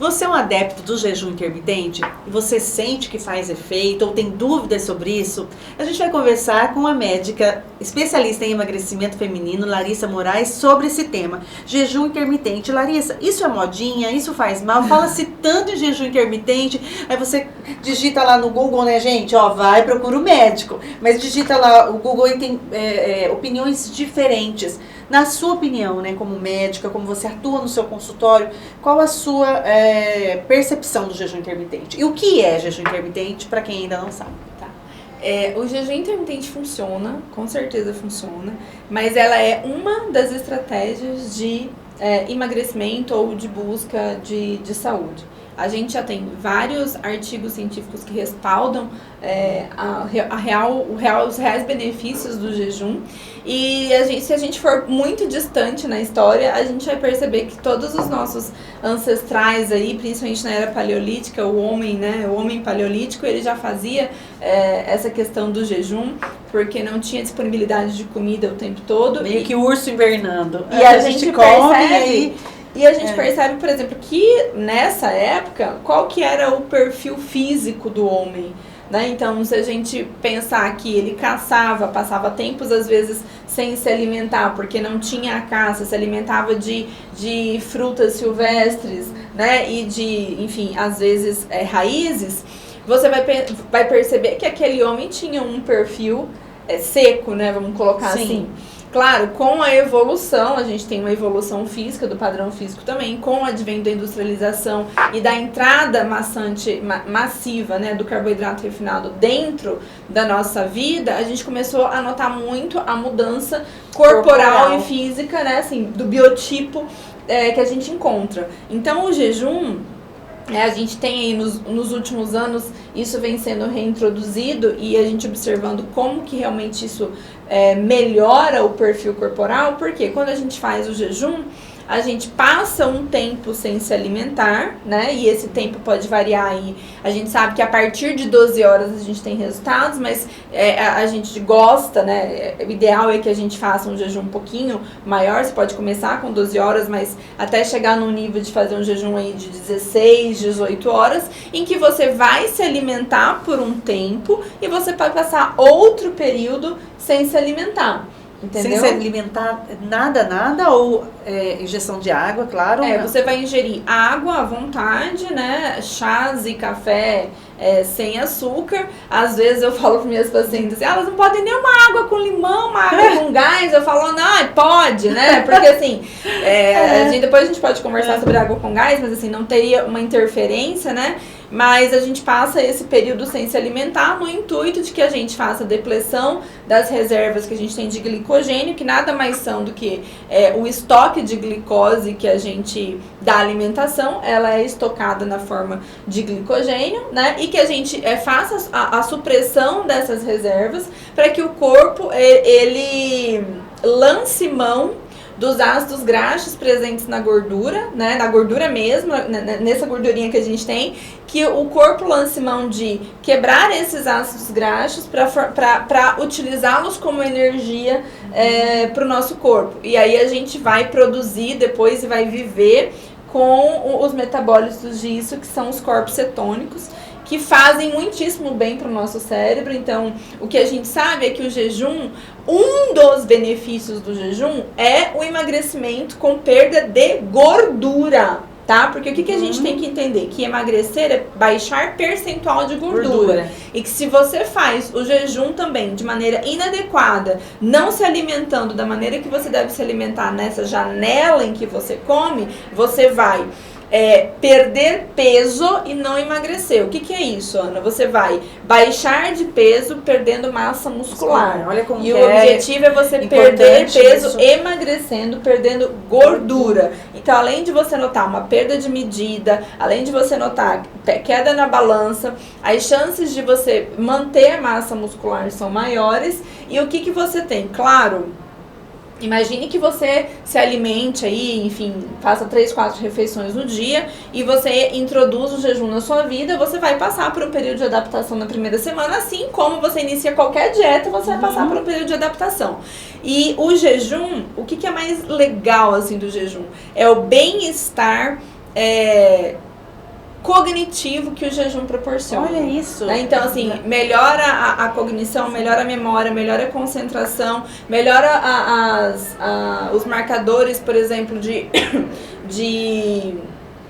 Você é um adepto do jejum intermitente? E você sente que faz efeito ou tem dúvidas sobre isso? A gente vai conversar com a médica especialista em emagrecimento feminino, Larissa Moraes, sobre esse tema. Jejum intermitente. Larissa, isso é modinha? Isso faz mal? Fala-se tanto em jejum intermitente, aí você digita lá no Google, né, gente? Ó, vai, procura o médico. Mas digita lá o Google e tem opiniões diferentes. Na sua opinião, né, como médica, como você atua no seu consultório, qual a sua percepção do jejum intermitente? E o que é jejum intermitente, para quem ainda não sabe? Tá. O jejum intermitente funciona, com certeza funciona, mas ela é uma das estratégias de emagrecimento ou de busca de saúde. A gente já tem vários artigos científicos que respaldam os reais benefícios do jejum. E se a gente for muito distante na história, a gente vai perceber que todos os nossos ancestrais aí, principalmente na era paleolítica, o homem paleolítico, ele já fazia essa questão do jejum, porque não tinha disponibilidade de comida o tempo todo. Meio que o urso invernando. E a gente come e a gente percebe, por exemplo, que nessa época, qual que era o perfil físico do homem? Né? Então, se a gente pensar que ele caçava, passava tempos às vezes sem se alimentar, porque não tinha a caça, se alimentava de frutas silvestres, né? E de, enfim, às vezes raízes, você vai perceber que aquele homem tinha um perfil seco, né? Vamos colocar assim. Claro, com a evolução, a gente tem uma evolução física, do padrão físico também, com o advento da industrialização e da entrada massiva, né, do carboidrato refinado dentro da nossa vida, a gente começou a notar muito a mudança corporal e física, né, assim, do biotipo que a gente encontra. Então, o jejum, a gente tem aí nos últimos anos, isso vem sendo reintroduzido e a gente observando como que realmente isso melhora o perfil corporal, porque quando a gente faz o jejum, a gente passa um tempo sem se alimentar, né? E esse tempo pode variar aí. A gente sabe que a partir de 12 horas a gente tem resultados, mas a gente gosta, né? O ideal é que a gente faça um jejum um pouquinho maior. Você pode começar com 12 horas, mas até chegar no nível de fazer um jejum aí de 16, 18 horas, em que você vai se alimentar por um tempo e você pode passar outro período sem se alimentar. Entendeu? Sem se alimentar nada ou ingestão de água, claro. Você vai ingerir água à vontade, né? Chás e café sem açúcar. Às vezes eu falo para minhas pacientes, elas não podem nem uma água com limão, uma água com gás. Eu falo, não, pode, né? Porque assim, depois a gente pode conversar sobre água com gás, mas assim, não teria uma interferência, né? Mas a gente passa esse período sem se alimentar no intuito de que a gente faça a depleção das reservas que a gente tem de glicogênio, que nada mais são do que o estoque de glicose que a gente da alimentação, ela é estocada na forma de glicogênio, né? E que a gente faça a supressão dessas reservas para que o corpo ele lance mão dos ácidos graxos presentes na gordura, né, na gordura mesmo, nessa gordurinha que a gente tem, que o corpo lance mão de quebrar esses ácidos graxos para utilizá-los como energia para o nosso corpo. E aí a gente vai produzir depois e vai viver com os metabólitos disso, que são os corpos cetônicos, que fazem muitíssimo bem para o nosso cérebro. Então, o que a gente sabe é que o jejum, um dos benefícios do jejum é o emagrecimento com perda de gordura, tá? Porque o que a gente tem que entender? Que emagrecer é baixar percentual de gordura. E que se você faz o jejum também de maneira inadequada, não se alimentando da maneira que você deve se alimentar nessa janela em que você come, você vai perder peso e não emagrecer. O que é isso, Ana? Você vai baixar de peso perdendo massa muscular. Olha como e o objetivo é você perder peso emagrecendo, perdendo gordura. Então, além de você notar uma perda de medida, além de você notar queda na balança, as chances de você manter a massa muscular são maiores. E o que você tem? Claro, imagine que você se alimente aí, enfim, faça 3, 4 refeições no dia e você introduz o jejum na sua vida, você vai passar por um período de adaptação na primeira semana, assim como você inicia qualquer dieta, você vai passar por um período de adaptação. E o jejum, o que é mais legal, assim, do jejum? É o bem-estar cognitivo que o jejum proporciona. Olha isso. Né? Então, assim, melhora a cognição, melhora a memória, melhora a concentração, melhora os marcadores, por exemplo, de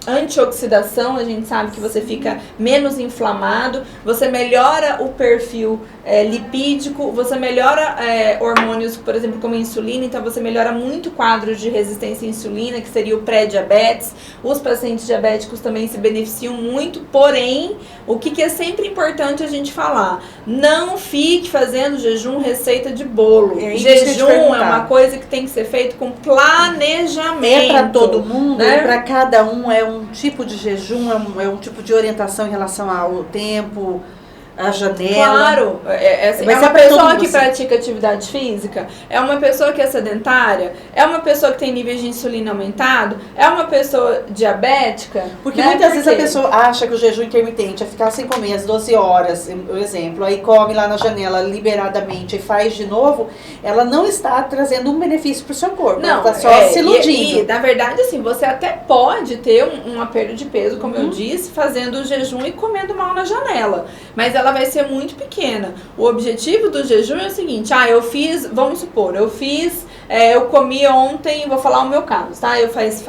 antioxidação. A gente sabe que você fica menos inflamado, você melhora o perfil lipídico, você melhora hormônios, por exemplo, como a insulina, então você melhora muito o quadro de resistência à insulina, que seria o pré-diabetes. Os pacientes diabéticos também se beneficiam muito, porém, o que é sempre importante a gente falar, não fique fazendo jejum receita de bolo. Jejum é uma coisa que tem que ser feito com planejamento. É para todo mundo, né? Para cada um é um tipo de jejum, é um tipo de orientação em relação ao tempo, a janela. Claro, é uma pessoa que pratica atividade física, é uma pessoa que é sedentária, é uma pessoa que tem níveis de insulina aumentado, é uma pessoa diabética. Porque muitas vezes a pessoa acha que o jejum intermitente é ficar sem comer às 12 horas, por exemplo, aí come lá na janela liberadamente e faz de novo, ela não está trazendo um benefício para o seu corpo, ela está só se iludindo. E, na verdade, assim, você até pode ter uma perda de peso, como eu disse, fazendo o jejum e comendo mal na janela, mas ela vai ser muito pequena. O objetivo do jejum é o seguinte, vamos supor, eu comi ontem, vou falar o meu caso, tá? Faz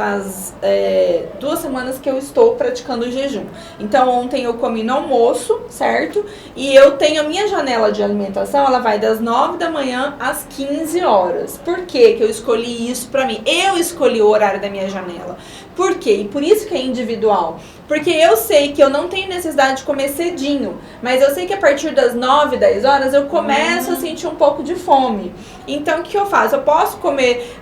2 semanas que eu estou praticando o jejum. Então, ontem eu comi no almoço, certo? E eu tenho a minha janela de alimentação, ela vai das 9 da manhã às 15 horas. Por que eu escolhi isso pra mim? Eu escolhi o horário da minha janela. Por quê? E por isso que é individual. Porque eu sei que eu não tenho necessidade de comer cedinho, mas eu sei que a partir das 9, 10 horas eu começo a sentir um pouco de fome. Então, o que eu faço? Eu posso comer,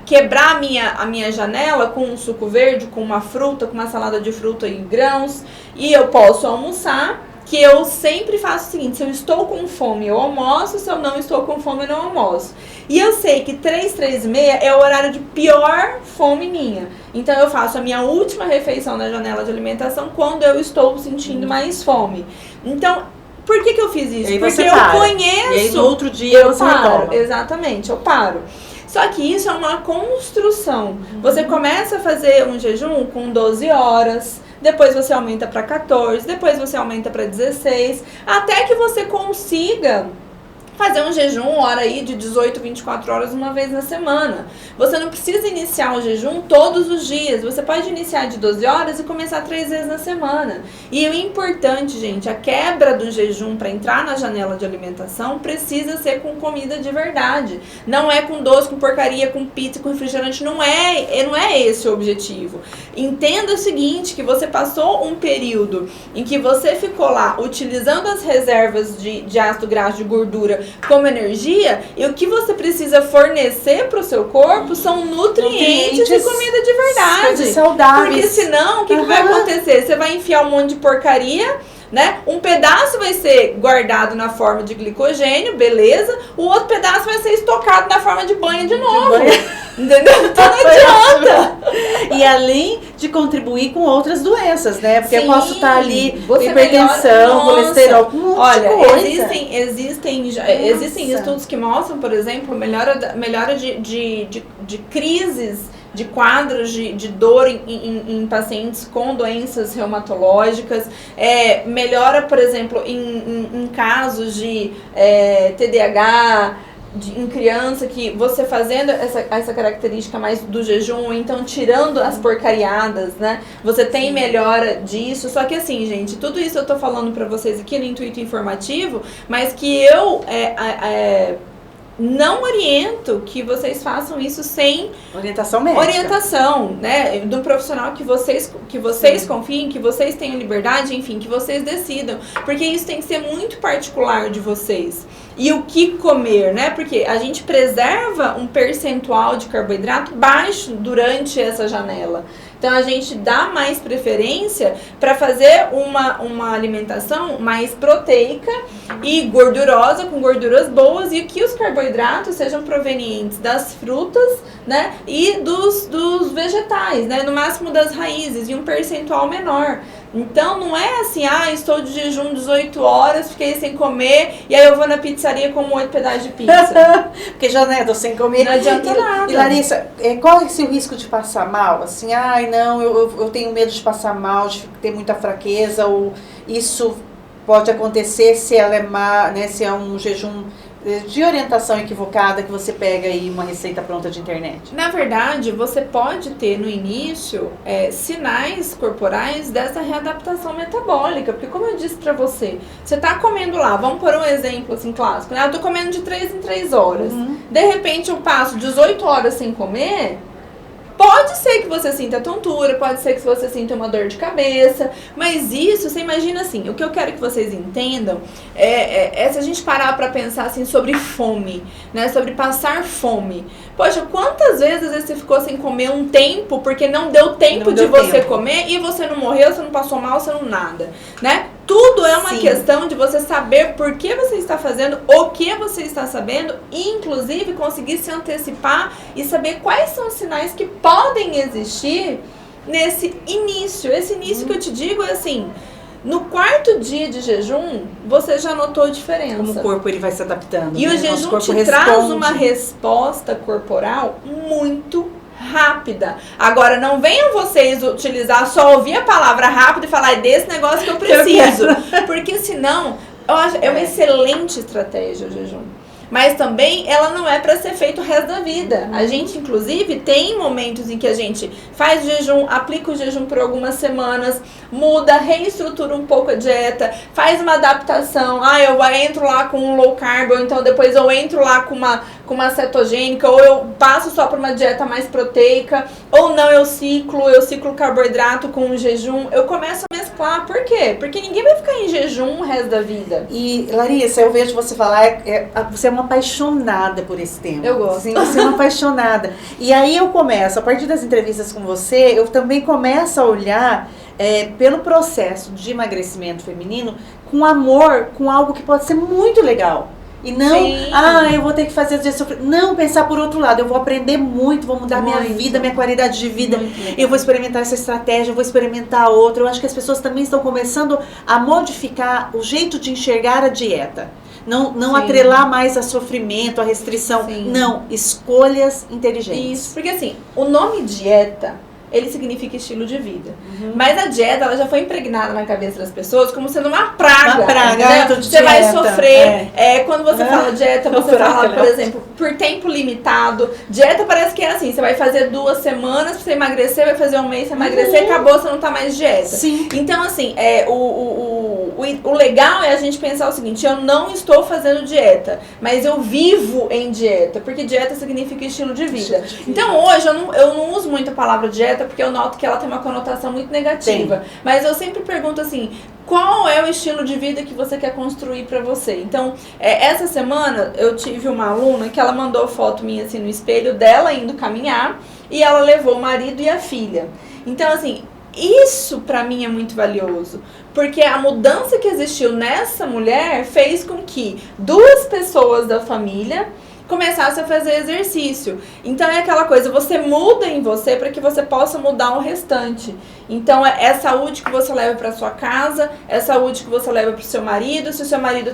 quebrar a minha janela com um suco verde, com uma fruta, com uma salada de fruta e grãos, e eu posso almoçar, que eu sempre faço o seguinte, se eu estou com fome, eu almoço, se eu não estou com fome, eu não almoço. E eu sei que 3, 3h30 é o horário de pior fome minha. Então, eu faço a minha última refeição na janela de alimentação quando eu estou sentindo mais fome. Então, por que eu fiz isso? Porque eu conheço... E aí, no outro dia, você retoma. Exatamente, eu paro. Só que isso é uma construção. Você começa a fazer um jejum com 12 horas... Depois você aumenta para 14, depois você aumenta para 16, até que você consiga fazer um jejum, hora aí de 18, 24 horas uma vez na semana. Você não precisa iniciar o jejum todos os dias. Você pode iniciar de 12 horas e começar 3 vezes na semana. E o importante, gente, a quebra do jejum para entrar na janela de alimentação precisa ser com comida de verdade. Não é com doce, com porcaria, com pizza, com refrigerante. Não é esse o objetivo. Entenda o seguinte, que você passou um período em que você ficou lá utilizando as reservas de ácido graxo, de gordura, como energia, e o que você precisa fornecer para o seu corpo são nutrientes e comida de verdade. Saudáveis. Porque senão, o que vai acontecer? Você vai enfiar um monte de porcaria, né? Um pedaço vai ser guardado na forma de glicogênio, beleza? O outro pedaço vai ser estocado na forma de banha de novo. Entendeu? Então não adianta. E além de contribuir com outras doenças, né? Porque eu posso estar ali você hipertensão, colesterol, com um monte de coisa. Existem estudos que mostram, por exemplo, melhora de crises, de quadros de dor em pacientes com doenças reumatológicas, melhora, por exemplo, em casos de TDAH, em criança, que você fazendo essa característica mais do jejum, então tirando as porcariadas, né? Você tem melhora disso. Só que assim, gente, tudo isso eu tô falando pra vocês aqui no intuito informativo, mas que eu não oriento que vocês façam isso sem orientação médica. Orientação, né? Do profissional que vocês confiem, que vocês tenham liberdade, enfim, que vocês decidam. Porque isso tem que ser muito particular de vocês. E o que comer, né? Porque a gente preserva um percentual de carboidrato baixo durante essa janela. Então, a gente dá mais preferência para fazer uma alimentação mais proteica e gordurosa, com gorduras boas, e que os carboidratos sejam provenientes das frutas, né, e dos vegetais, né, no máximo das raízes, e um percentual menor. Então não é assim, estou de jejum 18 horas, fiquei sem comer, e aí eu vou na pizzaria como 8 pedaços de pizza. Porque já, né, tô sem comer. Não adianta nada. E Larissa, qual é o seu risco de passar mal? Assim, não, eu tenho medo de passar mal, de ter muita fraqueza, ou isso pode acontecer se ela é má, né, se é um jejum de orientação equivocada que você pega aí uma receita pronta de internet? Na verdade, você pode ter no início sinais corporais dessa readaptação metabólica, porque como eu disse pra você, você tá comendo lá, vamos por um exemplo assim clássico, né? Eu tô comendo de 3 em 3 horas, de repente eu passo 18 horas sem comer. Pode ser que você sinta tontura, pode ser que você sinta uma dor de cabeça, mas isso, você imagina assim, o que eu quero que vocês entendam é se a gente parar pra pensar assim sobre fome, né, sobre passar fome. Poxa, quantas vezes você ficou sem comer um tempo porque não deu tempo de você comer e você não morreu, você não passou mal, você não nada, né? Tudo é uma questão de você saber por que você está fazendo, o que você está sabendo, e inclusive conseguir se antecipar e saber quais são os sinais que podem existir nesse início. Esse início que eu te digo é assim, no 4º dia de jejum, você já notou a diferença. Como o corpo ele vai se adaptando. E o jejum te traz uma resposta corporal muito rápida. Agora, não venham vocês utilizar, só ouvir a palavra rápido e falar, é desse negócio que eu preciso. Porque senão, eu acho, é uma excelente estratégia o jejum. Mas também ela não é para ser feito o resto da vida. A gente, inclusive, tem momentos em que a gente faz jejum, aplica o jejum por algumas semanas, muda, reestrutura um pouco a dieta, faz uma adaptação. Eu entro lá com um low carb, ou então depois eu entro lá com uma cetogênica, ou eu passo só para uma dieta mais proteica, ou não, eu ciclo carboidrato com um jejum. Eu começo a mesclar. Por quê? Porque ninguém vai ficar em jejum o resto da vida. E, Larissa, eu vejo você falar, você é uma apaixonada por esse tema. Eu gosto. Sim, você é uma apaixonada. E aí eu começo, a partir das entrevistas com você, eu também começo a olhar pelo processo de emagrecimento feminino com amor, com algo que pode ser muito legal. E não, eu vou ter que fazer dias sofrer. Não, pensar por outro lado, eu vou aprender muito, vou mudar minha vida, minha qualidade de vida. Eu vou experimentar essa estratégia, eu vou experimentar outra. Eu acho que as pessoas também estão começando a modificar o jeito de enxergar a dieta. Não atrelar mais a sofrimento, a restrição. Sim. Não, escolhas inteligentes. Isso, porque assim, o nome dieta, ele significa estilo de vida. Mas a dieta, ela já foi impregnada na cabeça das pessoas como sendo uma praga. Você vai sofrer. Quando você fala dieta, você fala, por exemplo, por tempo limitado. Dieta parece que é assim, você vai fazer 2 semanas pra você emagrecer, vai fazer 1 mês pra emagrecer, acabou, você não tá mais de dieta. Sim. Então, assim, o legal é a gente pensar o seguinte, eu não estou fazendo dieta, mas eu vivo em dieta, porque dieta significa estilo de vida. Então, hoje, eu não uso muito a palavra dieta, porque eu noto que ela tem uma conotação muito negativa. Sim. Mas eu sempre pergunto assim, qual é o estilo de vida que você quer construir pra você? Então, essa semana eu tive uma aluna que ela mandou foto minha assim no espelho dela indo caminhar, e ela levou o marido e a filha. Então, assim, isso pra mim é muito valioso, porque a mudança que existiu nessa mulher fez com que 2 pessoas da família começasse a fazer exercício. Então é aquela coisa, você muda em você para que você possa mudar o restante. Então é saúde que você leva para sua casa, é saúde que você leva para o seu marido. Se o seu marido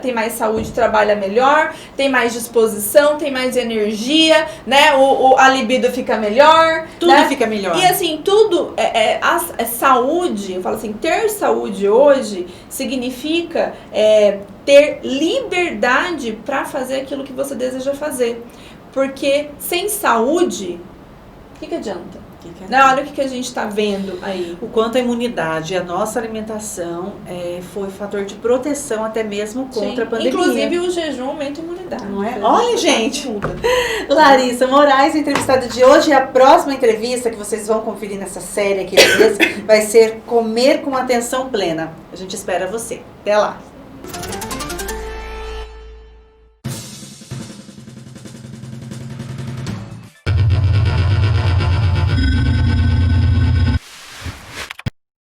tem mais saúde, trabalha melhor, tem mais disposição, tem mais energia, né? A libido fica melhor. Tudo, né? Fica melhor. E assim, tudo saúde, eu falo assim, ter saúde hoje significa ter liberdade para fazer aquilo que você deseja fazer. Porque sem saúde, o que adianta? Olha o que a gente está vendo aí. O quanto a imunidade, a nossa alimentação foi fator de proteção até mesmo contra a pandemia. Inclusive o jejum aumenta a imunidade. Não é? Olha, gente! Larissa Moraes, entrevistada de hoje. A próxima entrevista que vocês vão conferir nessa série aqui vai ser Comer com Atenção Plena. A gente espera você. Até lá!